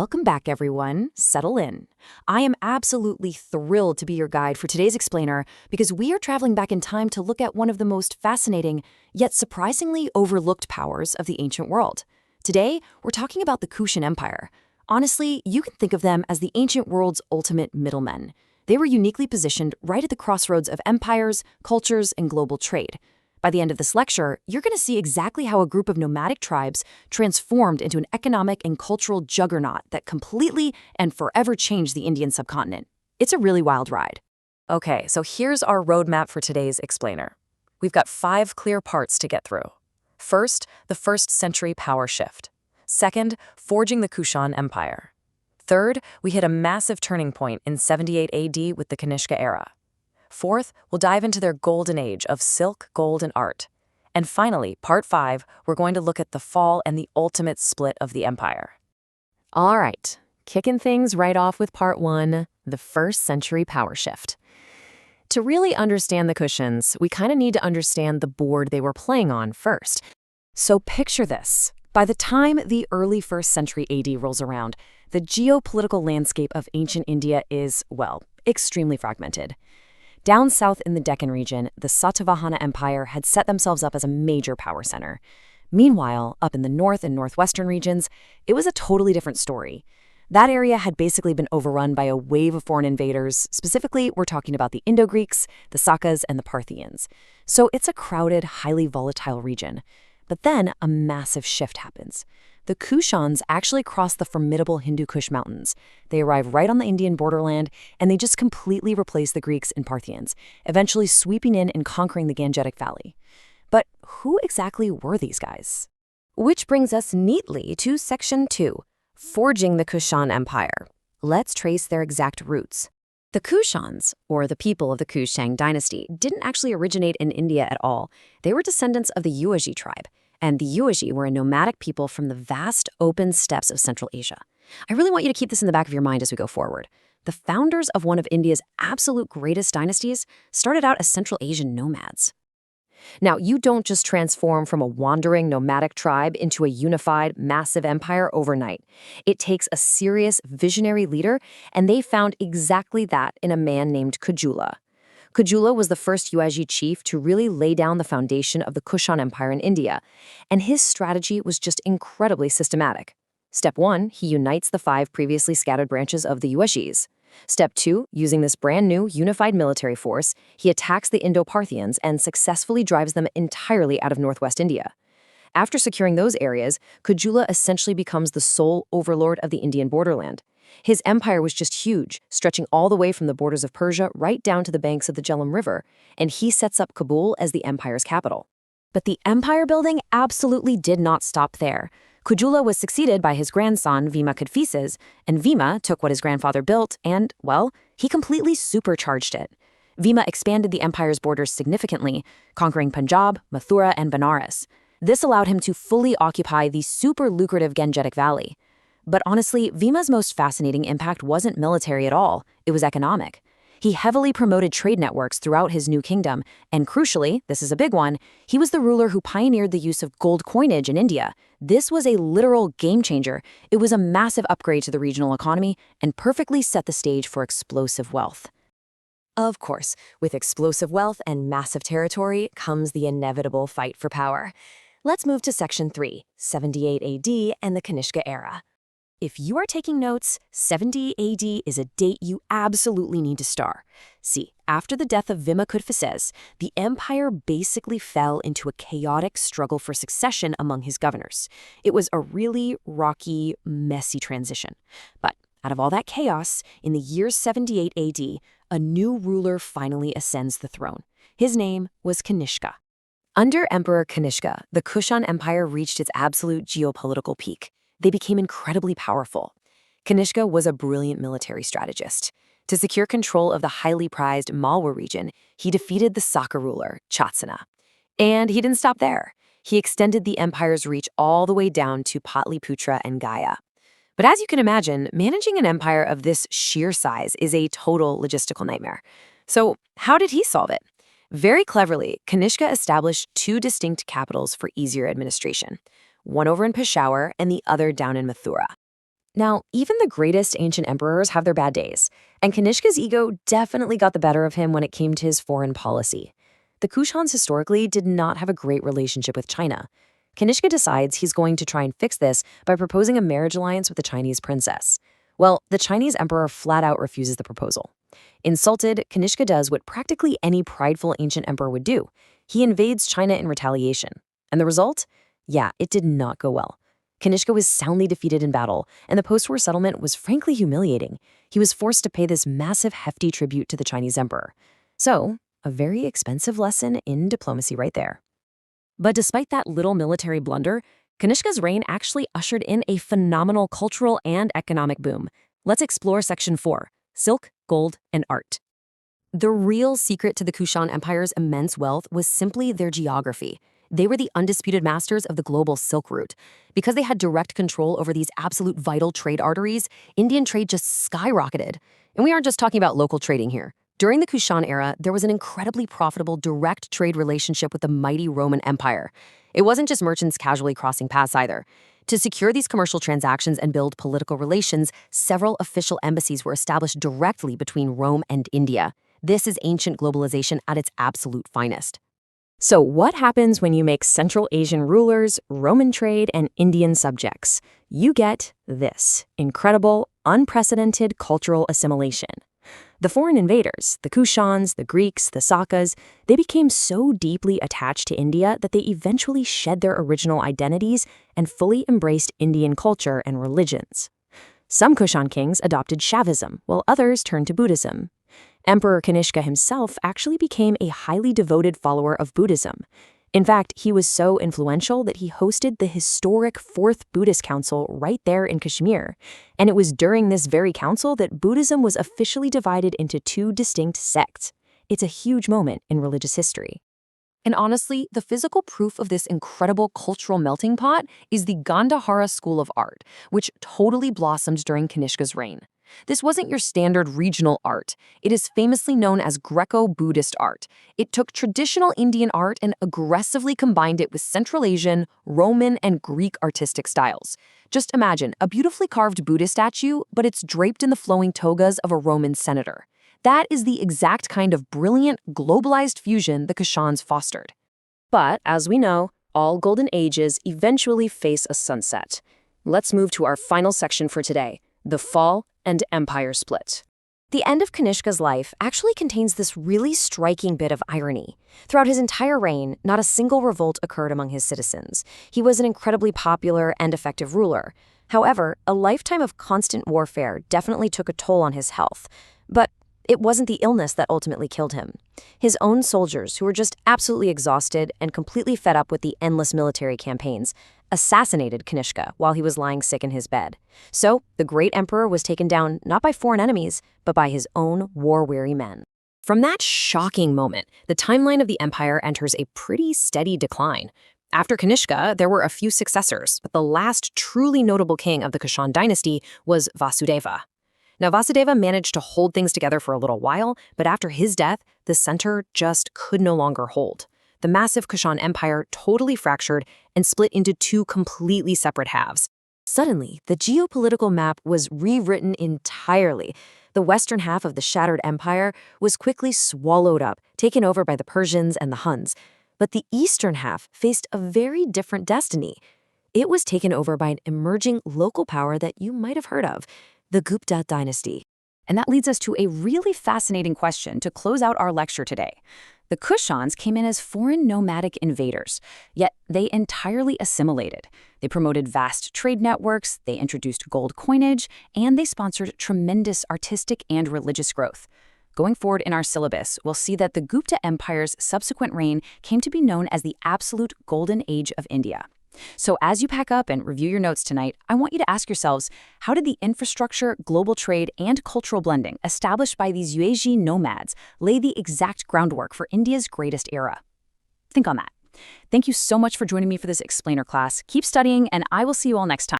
Welcome back, everyone. Settle in. I am absolutely thrilled to be your guide for today's explainer because we are traveling back in time to look at one of the most fascinating, yet surprisingly overlooked powers of the ancient world. Today, we're talking about the Kushan Empire. Honestly, you can think of them as the ancient world's ultimate middlemen. They were uniquely positioned right at the crossroads of empires, cultures, and global trade. By the end of this lecture, you're going to see exactly how a group of nomadic tribes transformed into an economic and cultural juggernaut that completely and forever changed the Indian subcontinent. It's a really wild ride. Okay, so here's our roadmap for today's explainer. We've got 5 clear parts to get through. First, the first century power shift. Second, forging the Kushan Empire. Third, we hit a massive turning point in 78 AD with the Kanishka era. Fourth, we'll dive into their golden age of silk, gold, and art. And finally, part 5, we're going to look at the fall and the ultimate split of the empire. All right, kicking things right off with part 1, the first century power shift. To really understand the Kushans, we kind of need to understand the board they were playing on first. So picture this. By the time the early 1st century AD rolls around, the geopolitical landscape of ancient India is, well, extremely fragmented. Down south in the Deccan region, the Satavahana Empire had set themselves up as a major power center. Meanwhile, up in the north and northwestern regions, it was a totally different story. That area had basically been overrun by a wave of foreign invaders. Specifically, we're talking about the Indo-Greeks, the Sakas, and the Parthians. So it's a crowded, highly volatile region. But then a massive shift happens. The Kushans actually cross the formidable Hindu Kush mountains. They arrive right on the Indian borderland, and they just completely replace the Greeks and Parthians, eventually sweeping in and conquering the Gangetic Valley. But who exactly were these guys? Which brings us neatly to Section 2, Forging the Kushan Empire. Let's trace their exact roots. The Kushans, or the people of the Kushan Dynasty, didn't actually originate in India at all. They were descendants of the Yuezhi tribe. And the Yuezhi were a nomadic people from the vast, open steppes of Central Asia. I really want you to keep this in the back of your mind as we go forward. The founders of one of India's absolute greatest dynasties started out as Central Asian nomads. Now, you don't just transform from a wandering nomadic tribe into a unified, massive empire overnight. It takes a serious, visionary leader, and they found exactly that in a man named Kujula. Kujula was the first Yuezhi chief to really lay down the foundation of the Kushan Empire in India, and his strategy was just incredibly systematic. Step 1, he unites the 5 previously scattered branches of the Yuezhis. Step 2, using this brand new unified military force, he attacks the Indo-Parthians and successfully drives them entirely out of northwest India. After securing those areas, Kujula essentially becomes the sole overlord of the Indian borderland. His empire was just huge, stretching all the way from the borders of Persia right down to the banks of the Jhelum River, and he sets up Kabul as the empire's capital. But the empire building absolutely did not stop there. Kujula was succeeded by his grandson, Vima Kadphises, and Vima took what his grandfather built and, well, he completely supercharged it. Vima expanded the empire's borders significantly, conquering Punjab, Mathura, and Benares. This allowed him to fully occupy the super lucrative Gangetic Valley. But honestly, Vima's most fascinating impact wasn't military at all, it was economic. He heavily promoted trade networks throughout his new kingdom, and crucially, this is a big one, he was the ruler who pioneered the use of gold coinage in India. This was a literal game changer. It was a massive upgrade to the regional economy and perfectly set the stage for explosive wealth. Of course, with explosive wealth and massive territory comes the inevitable fight for power. Let's move to Section 3, 78 AD and the Kanishka era. If you are taking notes, 70 AD is a date you absolutely need to star. See, after the death of Vima Kadphises, the empire basically fell into a chaotic struggle for succession among his governors. It was a really rocky, messy transition. But out of all that chaos, in the year 78 AD, a new ruler finally ascends the throne. His name was Kanishka. Under Emperor Kanishka, the Kushan Empire reached its absolute geopolitical peak. They became incredibly powerful. Kanishka was a brilliant military strategist. To secure control of the highly prized Malwa region, he defeated the Saka ruler, Chatsana. And he didn't stop there. He extended the empire's reach all the way down to Patliputra and Gaya. But as you can imagine, managing an empire of this sheer size is a total logistical nightmare. So how did he solve it? Very cleverly, Kanishka established 2 distinct capitals for easier administration. One over in Peshawar and the other down in Mathura. Now, even the greatest ancient emperors have their bad days, and Kanishka's ego definitely got the better of him when it came to his foreign policy. The Kushans historically did not have a great relationship with China. Kanishka decides he's going to try and fix this by proposing a marriage alliance with a Chinese princess. Well, the Chinese emperor flat out refuses the proposal. Insulted, Kanishka does what practically any prideful ancient emperor would do. He invades China in retaliation. And the result? Yeah, it did not go well. Kanishka was soundly defeated in battle, and the post-war settlement was frankly humiliating. He was forced to pay this massive, hefty tribute to the Chinese emperor. So, a very expensive lesson in diplomacy right there. But despite that little military blunder, Kanishka's reign actually ushered in a phenomenal cultural and economic boom. Let's explore Section 4, Silk, Gold, and Art. The real secret to the Kushan Empire's immense wealth was simply their geography. They were the undisputed masters of the global Silk Route. Because they had direct control over these absolute vital trade arteries, Indian trade just skyrocketed. And we aren't just talking about local trading here. During the Kushan era, there was an incredibly profitable direct trade relationship with the mighty Roman Empire. It wasn't just merchants casually crossing paths either. To secure these commercial transactions and build political relations, several official embassies were established directly between Rome and India. This is ancient globalization at its absolute finest. So what happens when you make Central Asian rulers, Roman trade, and Indian subjects? You get this incredible, unprecedented cultural assimilation. The foreign invaders, the Kushans, the Greeks, the Sakas, they became so deeply attached to India that they eventually shed their original identities and fully embraced Indian culture and religions. Some Kushan kings adopted Shaivism, while others turned to Buddhism. Emperor Kanishka himself actually became a highly devoted follower of Buddhism. In fact, he was so influential that he hosted the historic Fourth Buddhist Council right there in Kashmir. And it was during this very council that Buddhism was officially divided into two distinct sects. It's a huge moment in religious history. And honestly, the physical proof of this incredible cultural melting pot is the Gandhara school of art, which totally blossomed during Kanishka's reign. This wasn't your standard regional art. It is famously known as Greco-Buddhist art. It took traditional Indian art and aggressively combined it with Central Asian, Roman, and Greek artistic styles. Just imagine a beautifully carved Buddha statue, but it's draped in the flowing togas of a Roman senator. That is the exact kind of brilliant, globalized fusion the Kushans fostered. But, as we know, all golden ages eventually face a sunset. Let's move to our final section for today, the fall and empire split. The end of Kanishka's life actually contains this really striking bit of irony. Throughout his entire reign, not a single revolt occurred among his citizens. He was an incredibly popular and effective ruler. However, a lifetime of constant warfare definitely took a toll on his health. But it wasn't the illness that ultimately killed him. His own soldiers, who were just absolutely exhausted and completely fed up with the endless military campaigns, assassinated Kanishka while he was lying sick in his bed. So, the great emperor was taken down not by foreign enemies, but by his own war-weary men. From that shocking moment, the timeline of the empire enters a pretty steady decline. After Kanishka, there were a few successors, but the last truly notable king of the Kushan Dynasty was Vasudeva. Now, Vasudeva managed to hold things together for a little while, but after his death, the center just could no longer hold. The massive Kushan Empire totally fractured and split into two completely separate halves. Suddenly, the geopolitical map was rewritten entirely. The western half of the shattered empire was quickly swallowed up, taken over by the Persians and the Huns. But the eastern half faced a very different destiny. It was taken over by an emerging local power that you might have heard of, the Gupta dynasty. And that leads us to a really fascinating question to close out our lecture today. The Kushans came in as foreign nomadic invaders, yet they entirely assimilated. They promoted vast trade networks, they introduced gold coinage, and they sponsored tremendous artistic and religious growth. Going forward in our syllabus, we'll see that the Gupta Empire's subsequent reign came to be known as the absolute golden age of India. So as you pack up and review your notes tonight, I want you to ask yourselves, how did the infrastructure, global trade, and cultural blending established by these Yuezhi nomads lay the exact groundwork for India's greatest era? Think on that. Thank you so much for joining me for this explainer class. Keep studying, and I will see you all next time.